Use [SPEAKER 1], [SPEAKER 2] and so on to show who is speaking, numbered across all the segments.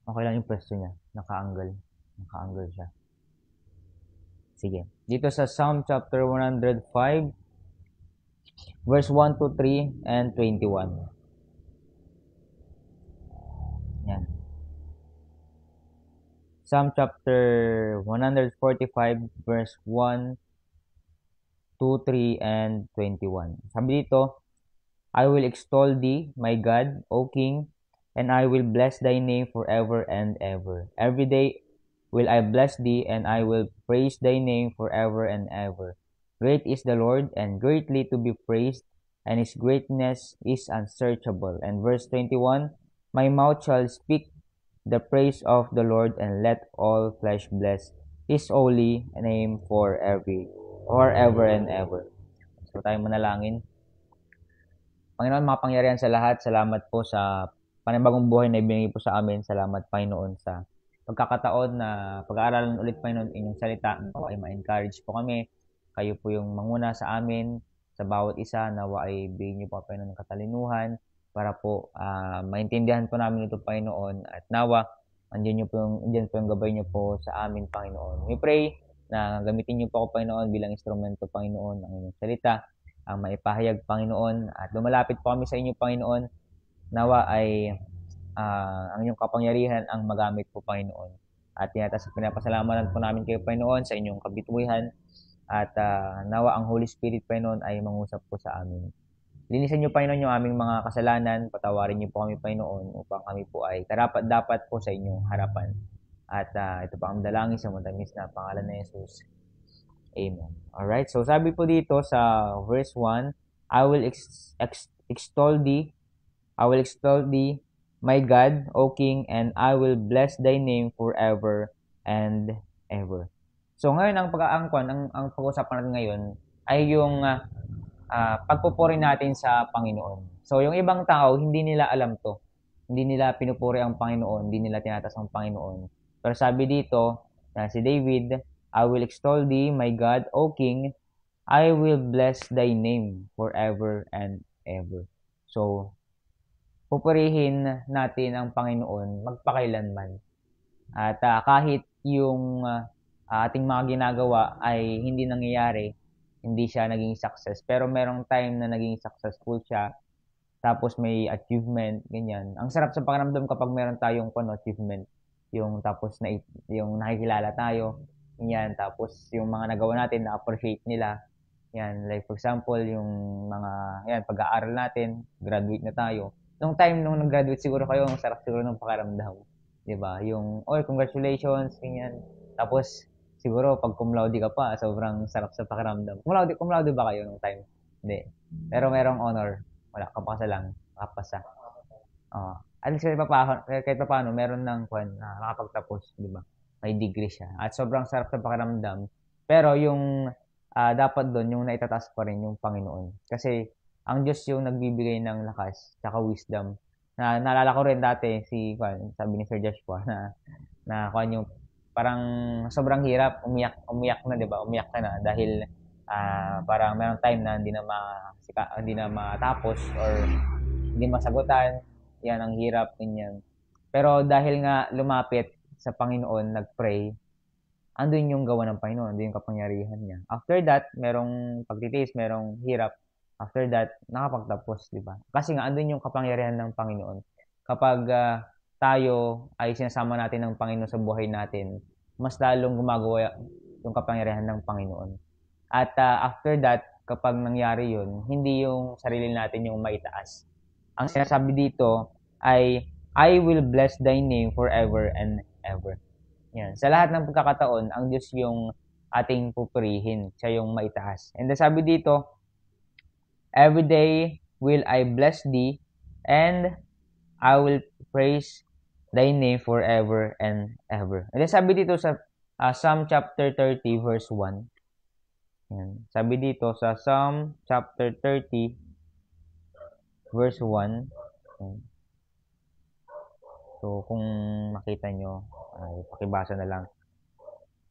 [SPEAKER 1] Okay lang yung pwesto niya. Naka-angle. Naka-angle siya. Sige. Dito sa Psalm chapter 105, verse 1 to 3 and 21. Yan. Psalm chapter 145, verse 1, 2, 3, and 21. Sabi dito, I will extol thee, my God, O King, and I will bless thy name forever and ever. Every day will I bless thee, and I will praise thy name forever and ever. Great is the Lord, and greatly to be praised, and his greatness is unsearchable. And verse 21, my mouth shall speak the praise of the Lord, and let all flesh bless his holy name forever and ever. So tayo manalangin. Panginoon, makapangyarihan sa lahat, salamat po sa panibagong buhay na ibinigay po sa amin. Salamat, Panginoon, sa pagkakataon na pag-aaralan ulit, Panginoon, inyong salita. Nawa ay ma-encourage po kami. Kayo po yung manguna sa amin, sa bawat isa. Nawa ay bigyan niyo po, Panginoon, ng katalinuhan para po maintindihan po namin ito, Panginoon. At nawa, andyan po yung gabay niyo po sa amin, Panginoon. We pray na gamitin niyo po ako, Panginoon, bilang instrumento, Panginoon, ng inyong salita ang maipahayag, Panginoon, at lumalapit po kami sa inyo, Panginoon, nawa ay ang inyong kapangyarihan ang magamit po, Panginoon. At pinapasalamatan po namin kayo, Panginoon, sa inyong kabituhan at nawa ang Holy Spirit, Panginoon, ay mangusap po sa amin. Linisan niyo, Panginoon, yung aming mga kasalanan, patawarin niyo po kami, Panginoon, upang kami po ay karapat-dapat po sa inyong harapan. At ito pa ang dalangin sa matamis na pangalan ni Jesus. Amen. Alright, so sabi po dito sa verse 1, I will extol thee, my God, O King, and I will bless thy name forever and ever. So ngayon, ang pag-usapan natin ngayon ay yung pagpupuri natin sa Panginoon. So yung ibang tao, hindi nila alam to. Hindi nila pinupuri ang Panginoon, hindi nila tinatas ang Panginoon. Pero sabi dito, si David, I will extol thee, my God, O King, I will bless thy name forever and ever. So, pupurihin natin ang Panginoon magpakailanman. At kahit yung ating mga ginagawa ay hindi nangyayari, hindi siya naging success. Pero merong time na naging successful siya, tapos may achievement, ganyan. Ang sarap sa pakiramdam kapag meron tayong achievement, yung tapos na yung nakikilala tayo, ganyan, tapos yung mga nagawa natin na-appreciate nila. Yan, like for example, yung mga yan, pag-aaral natin, graduate na tayo. Nung nag-graduate siguro kayo, ang sarap siguro ng pakiramdam. 'Di ba? Yung, oh, congratulations, ganyan. Tapos siguro pag cum laude ka pa, sobrang sarap sa pakiramdam. Cum laude ba kayo nung time? Hindi. Pero merong honor. Wala, kapasa lang. Kapasa. At least kahit pa paano, meron ng nakapagtapos, di ba? May degree siya. At sobrang sarap sa pakiramdam. Pero yung dapat doon, yung naitataas pa rin yung Panginoon. Kasi ang Diyos yung nagbibigay ng lakas tsaka wisdom. Naalala ko rin dati sabi ni Sir Joshua yung parang sobrang hirap, umiyak na, 'di ba? Umiyak ka na dahil parang merong time na hindi na matapos or hindi masagutan. Yan ang hirap ganyan. Pero dahil nga lumapit sa Panginoon, nagpray, andun yung gawa ng Panginoon, andun yung kapangyarihan niya. After that, merong pagtitiis, merong hirap. After that, nakapagtapos, di ba? Kasi nga, andun yung kapangyarihan ng Panginoon. Kapag tayo ay sinasama natin ng Panginoon sa buhay natin, mas lalong gumagawa yung kapangyarihan ng Panginoon. At after that, kapag nangyari yun, hindi yung sarili natin yung maitaas. Ang sinasabi dito ay, I will bless thy name forever and ever. Yan. Sa lahat ng pagkakataon, ang Diyos yung ating pupurihin. Siya yung maitaas. And then sabi dito, every day will I bless thee, and I will praise thy name forever and ever. And then sabi dito sa Psalm chapter 30 verse 1. Yan. Sabi dito sa Psalm chapter 30 verse 1. Yan. So, kung makita nyo, pakibasa na lang.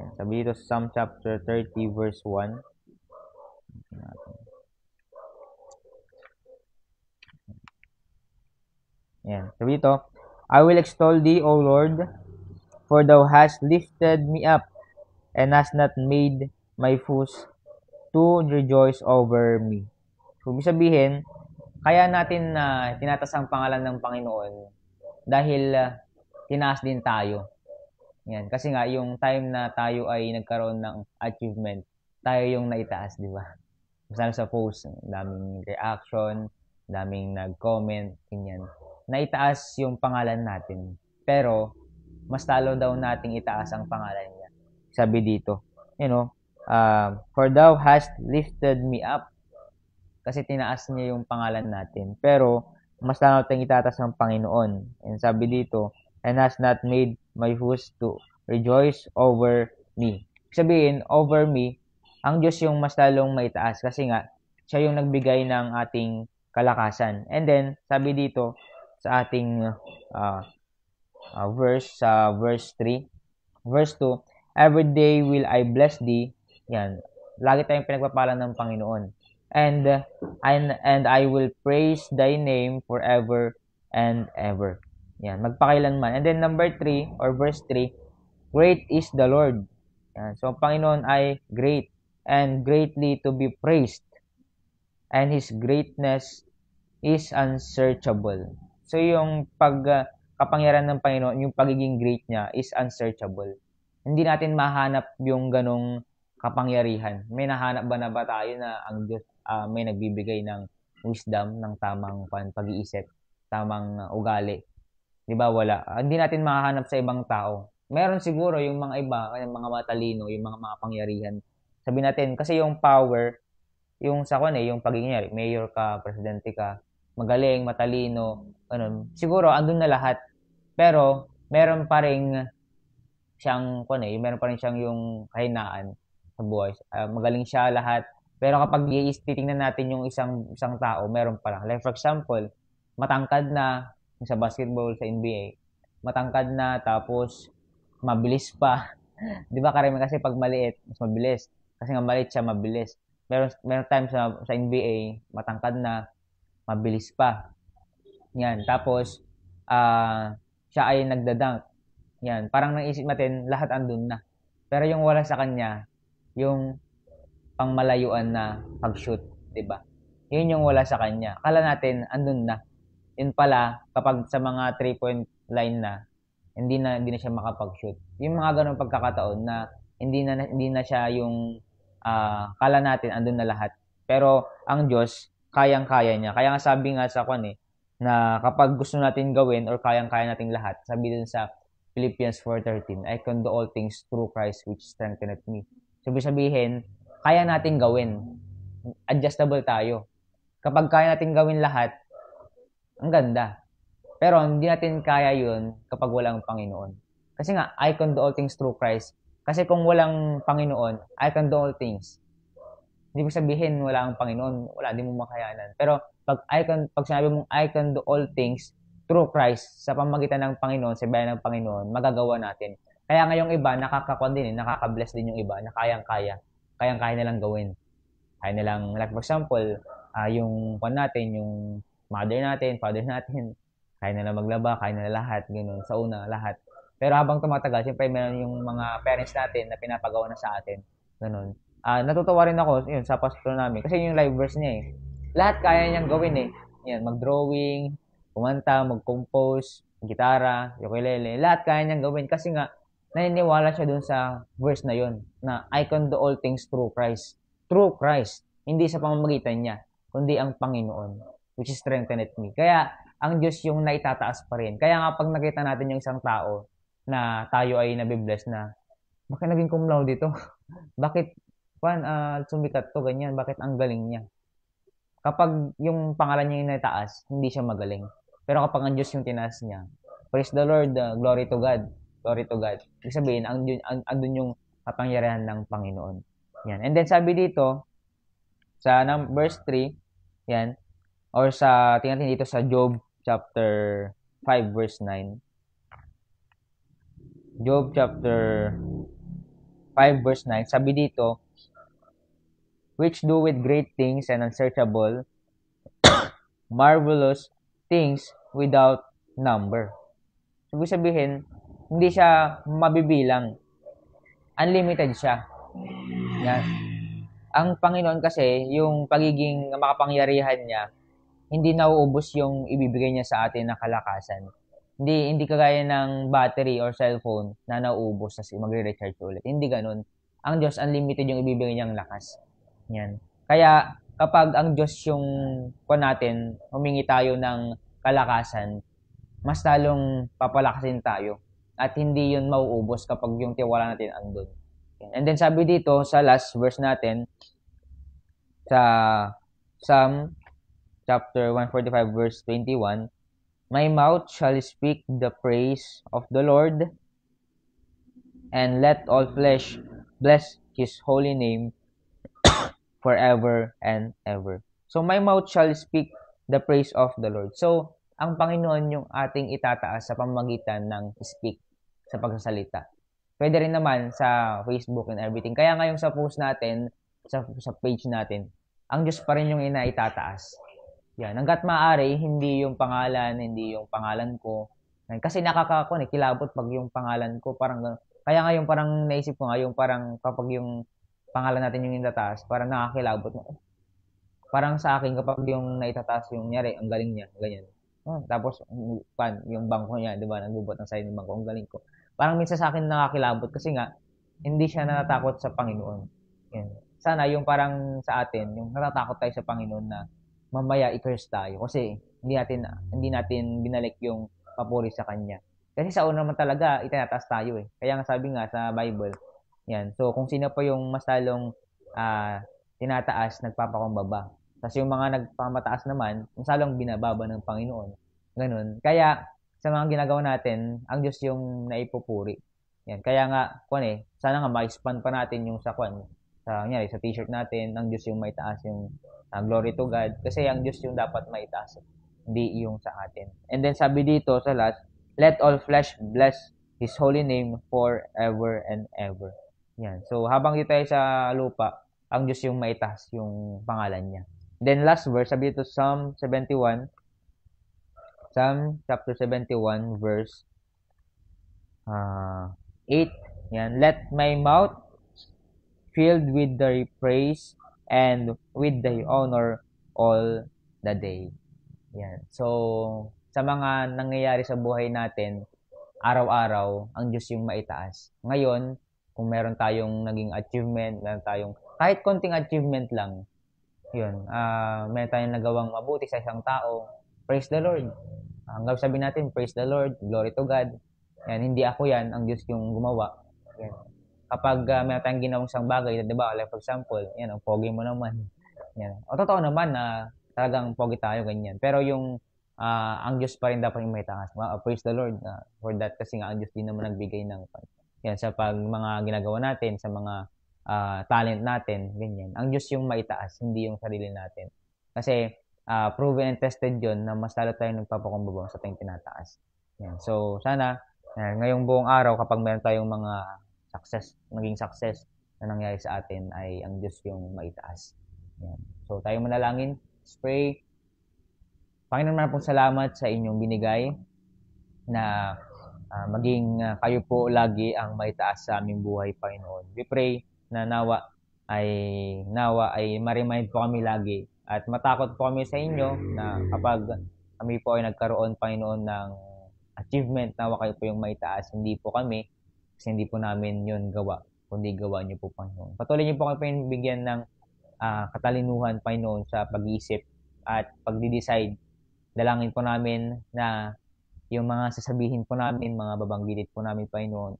[SPEAKER 1] Yan. Sabi dito sa Psalm chapter 30 verse 1. Yan. Sabi dito, I will extol thee, O Lord, for thou hast lifted me up, and hast not made my foes to rejoice over me. So, ibig sabihin, kaya natin na tinatas ang pangalan ng Panginoon dahil tinaas din tayo. Yan. Kasi nga, yung time na tayo ay nagkaroon ng achievement, tayo yung naitaas, di ba? Masala sa post, daming reaction, daming nag-comment, ganyan. Naitaas yung pangalan natin. Pero, mas talo daw nating itaas ang pangalan niya. Sabi dito, for thou hast lifted me up. Kasi tinaas niya yung pangalan natin. Pero, mas lalo natin itatas ang Panginoon. And sabi dito, and has not made my foes to rejoice over me. Sabihin, over me, ang Diyos yung mas lalong maitaas. Kasi nga, siya yung nagbigay ng ating kalakasan. And then, sabi dito, sa ating verse 3, verse 2, every day will I bless thee. Yan. Lagi tayong pinagpapala ng Panginoon. And I will praise thy name forever and ever. Yan, magpakailanman. And then number 3 or verse 3, great is the Lord. Yan. So, ang Panginoon ay great and greatly to be praised. And His greatness is unsearchable. So, yung kapangyarihan ng Panginoon, yung pagiging great niya is unsearchable. Hindi natin mahanap yung ganong kapangyarihan. May nahanap ba na ba tayo na ang Diyos may nagbibigay ng wisdom, ng tamang pag-iisip, tamang ugali? Di ba? Wala. Hindi natin mahanap sa ibang tao. Meron siguro yung mga iba, yung mga matalino, yung mga pangyarihan. Sabi natin, kasi yung power, yung sa yung pagiging mayor ka, presidente ka, magaling, matalino, ganun. Siguro, andun na lahat. Pero, meron pa rin siyang, meron pa rin siyang yung kahinaan sa buhay. Magaling siya lahat. Pero kapag titingnan natin yung isang tao, meron pa lang. Like for example, matangkad na sa basketball, sa NBA. Matangkad na, tapos mabilis pa. Di ba karami kasi pag maliit, mas mabilis. Kasi nga maliit siya, mabilis. Meron times sa NBA, matangkad na, mabilis pa. Yan. Tapos, siya ay nagdadunk. Yan. Parang naisip natin, lahat andun na. Pero yung wala sa kanya, yung pangmalayuan na pag-shoot, 'di ba? 'Yun yung wala sa kanya. Akala natin andun na. Yun pala kapag sa mga 3-point line na hindi na siya makapag-shoot. Yung mga ganung pagkakataon na hindi na siya yung kala natin andun na lahat. Pero ang Diyos kayang-kaya niya. Kaya nga sabi nga sa na kapag gusto natin gawin or kayang-kaya nating lahat, sabi dun sa Philippians 4:13, I can do all things through Christ which strengtheneth me. Sabihin, kaya natin gawin. Adjustable tayo. Kapag kaya natin gawin lahat, ang ganda. Pero hindi natin kaya yun kapag walang Panginoon. Kasi nga, I can do all things through Christ. Kasi kung walang Panginoon, I can do all things. Hindi mo sabihin wala ang Panginoon, wala, di mo makayanan. Pero pag sinabi mong I can do all things through Christ, sa pamagitan ng Panginoon, sa bayan ng Panginoon, magagawa natin. Kaya ngayong iba, nakakakuan din, nakaka-bless din yung iba, na kayang-kaya nilang gawin. Kaya nilang, like for example, yung natin, yung mother natin, father natin, kaya nila maglaba, kaya nila lahat, ganoon, sa una, lahat. Pero habang tumatagal, siyempre meron yung mga parents natin na pinapagawa na sa atin, ganoon. Natutuwa rin ako, yun, sa pastor namin, kasi yung live verse niya lahat kaya niyang gawin yan, mag-drawing, kumanta, mag-compose, gitara, ukulele, lahat kaya niyang gawin, kasi nga, naniniwala siya dun sa verse na yon na I can do all things through Christ. Through Christ. Hindi sa pamamagitan niya, kundi ang Panginoon, which is strengthened me. Kaya, ang Diyos yung naitataas pa rin. Kaya nga, pag nakita natin yung isang tao na tayo ay nabibless na, bakit naging cum laude dito? Bakit, sumikat to, ganyan? Bakit ang galing niya? Kapag yung pangalan niya yung naitaas, hindi siya magaling. Pero kapag ang Diyos yung tinaas niya, praise the Lord, glory to God. Glory to God. Ibig sabihin, andun yung kapangyarihan ng Panginoon. Yan. And then sabi dito, sa verse 3, yan, or tingnan natin dito sa Job chapter 5 verse 9. Job chapter 5 verse 9, sabi dito, which do with great things and unsearchable, marvelous things without number. Ibig sabihin, hindi siya mabibilang. Unlimited siya. Yan. Ang Panginoon kasi, yung pagiging makapangyarihan niya, hindi nauubos yung ibibigay niya sa atin na kalakasan. Hindi kagaya ng battery or cellphone na nauubos kasi magre-recharge ulit. Hindi ganun. Ang Diyos, unlimited yung ibibigay niyang lakas. Yan. Kaya, kapag ang Diyos yung natin, humingi tayo ng kalakasan, mas lalong papalakasin tayo. At hindi yun mauubos kapag yung tiwala natin andun. And then sabi dito sa last verse natin, sa Psalm chapter 145 verse 21, my mouth shall speak the praise of the Lord, and let all flesh bless his holy name forever and ever. So my mouth shall speak the praise of the Lord. So ang Panginoon yung ating itataas sa pamamagitan ng speak, sa pagsasalita. Pwede rin naman sa Facebook and everything. Kaya ngayon sa post natin, sa page natin, ang Diyos pa rin yung inaitataas. Yan. Hanggat maaari, hindi yung pangalan ko. Kasi kilabot pag yung pangalan ko. Kaya ngayon parang naisip ko nga, yung parang kapag yung pangalan natin yung itataas, parang nakakilabot. Parang sa akin, kapag yung naitataas yung nyari, ang galing niya, ganyan. Tapos, yung bangko niya, di ba, nagbubot ng sign ng bangko, ang galing ko. Parang minsan sa akin nakakilabot kasi nga, hindi siya natatakot sa Panginoon. Yan. Sana yung parang sa atin, yung natatakot tayo sa Panginoon na mamaya i-curse tayo kasi hindi natin binalik yung papuri sa Kanya. Kasi sa una naman talaga, itinataas tayo eh. Kaya nga sabi nga sa Bible, yan. So, kung sino pa yung mas lalong tinataas, nagpapakumbaba. Kasi yung mga nagpamataas naman, mas lalong binababa ng Panginoon. Ganun. Kaya, sa mga ginagawa natin, ang Diyos yung naipupuri. Yan. Kaya nga, sana nga ma-expand pa natin yung sa t-shirt natin, ang Diyos yung maitaas yung glory to God. Kasi ang Diyos yung dapat maitaas, hindi yung sa atin. And then sabi dito sa last, let all flesh bless His holy name forever and ever. Yan. So habang dito tayo sa lupa, ang Diyos yung maitaas yung pangalan niya. Then last verse, sabi dito Psalm chapter 71 verse 8. Yan. Let my mouth filled with thy praise and with thy honor all the day. Yan. So, sa mga nangyayari sa buhay natin, araw-araw, ang Diyos yung maitaas. Ngayon, kung meron tayong naging achievement, kahit konting achievement lang, yun, meron tayong nagawang mabuti sa isang tao, praise the Lord. Hanggang sabi natin, praise the Lord, glory to God. Yan, hindi ako yan, ang Diyos yung gumawa. Yan. Kapag may tayong ginawang isang bagay, di ba, like for example, yan, ang pogi mo naman. Yan. O totoo naman na talagang pogi tayo, ganyan. Pero yung ang Diyos pa rin dapat yung may taas. Praise the Lord for that kasi nga ang Diyos din naman nagbigay ng yan, sa mga ginagawa natin, sa mga talent natin, ganyan. Ang Diyos yung maitaas, hindi yung sarili natin. Kasi proven and tested yun na mas lalo tayong nagpapakumbaba sa tayong tinataas. Yan. So, sana ngayong buong araw kapag meron tayong mga maging success na nangyari sa atin ay ang Diyos yung maitaas. Yan. So, tayo manalangin. Let's pray. Panginoon, maraming salamat sa inyong binigay na maging kayo po lagi ang maitaas sa aming buhay, Panginoon. We pray na nawa ay ma-remind po kami lagi at matakot po kami sa inyo na kapag kami po ay nagkaroon, Panginoon, ng achievement, nawa kayo po yung maitaas, hindi po kami. Kasi hindi po namin yun gawa, kundi gawa niyo po, Panginoon. Patuloy niyo po kami bigyan ng katalinuhan, Panginoon, sa pag-iisip at pag-decide. Dalangin po namin na yung mga sasabihin po namin, mga babanggitit po namin, Panginoon,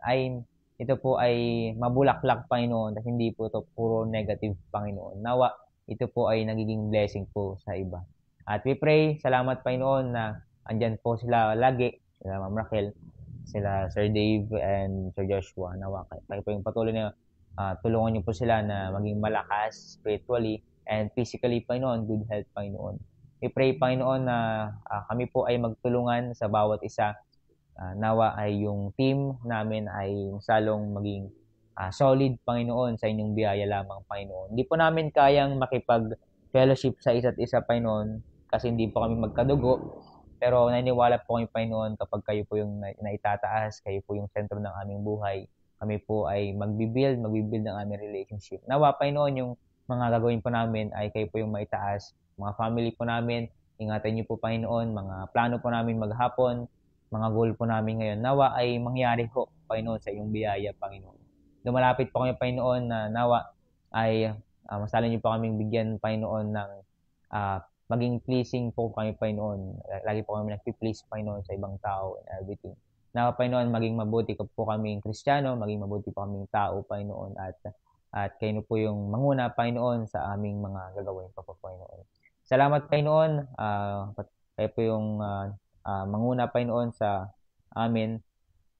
[SPEAKER 1] ito po ay mabulaklak, Panginoon, at hindi po ito puro negative, Panginoon. Nawa, ito po ay nagiging blessing po sa iba. At we pray, salamat, Panginoon, na andyan po sila lagi, sila Ma'am Raquel, sila Sir Dave and Sir Joshua. Nawa kayo po yung patuloy na tulungan niyo po sila na maging malakas spiritually and physically, Panginoon, good health, Panginoon. We pray, Panginoon, na kami po ay magtulungan sa bawat isa. Nawa ay yung team namin ay salong maging solid, Panginoon, sa inyong biyaya lamang, Panginoon. Hindi po namin kayang makipag-fellowship sa isa't isa, Panginoon, kasi hindi po kami magkadugo. Pero naniniwala po kami, Panginoon, kapag kayo po yung naitataas, kayo po yung sentro ng aming buhay, kami po ay magbibuild ng aming relationship. Nawa, Panginoon, yung mga gagawin po namin ay kayo po yung maitaas. Mga family po namin, ingatan niyo po, Panginoon, mga plano po namin maghapon, mga goal po namin ngayon. Nawa ay mangyari ho, Panginoon, sa iyong biyaya, Panginoon. Lumalapit po kami, Panginoon, na nawa ay masala niyo po kaming bigyan, Panginoon, ng maging pleasing po kami, Panginoon. Lagi po kami nagpi-please, Panginoon, sa ibang tao and everything. Na, Panginoon, maging mabuti po kaming Kristiyano, maging mabuti po kaming tao, Panginoon, at kayo po yung manguna, Panginoon, sa aming mga gagawin pa po, Panginoon. Salamat, Panginoon. Kayo po yung manguna, Panginoon, sa amin.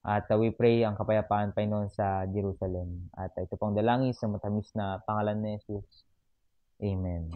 [SPEAKER 1] At we pray ang kapayapaan, Panginoon, sa Jerusalem. At ito pong dalangin sa matamis na pangalan ni Jesus. Amen.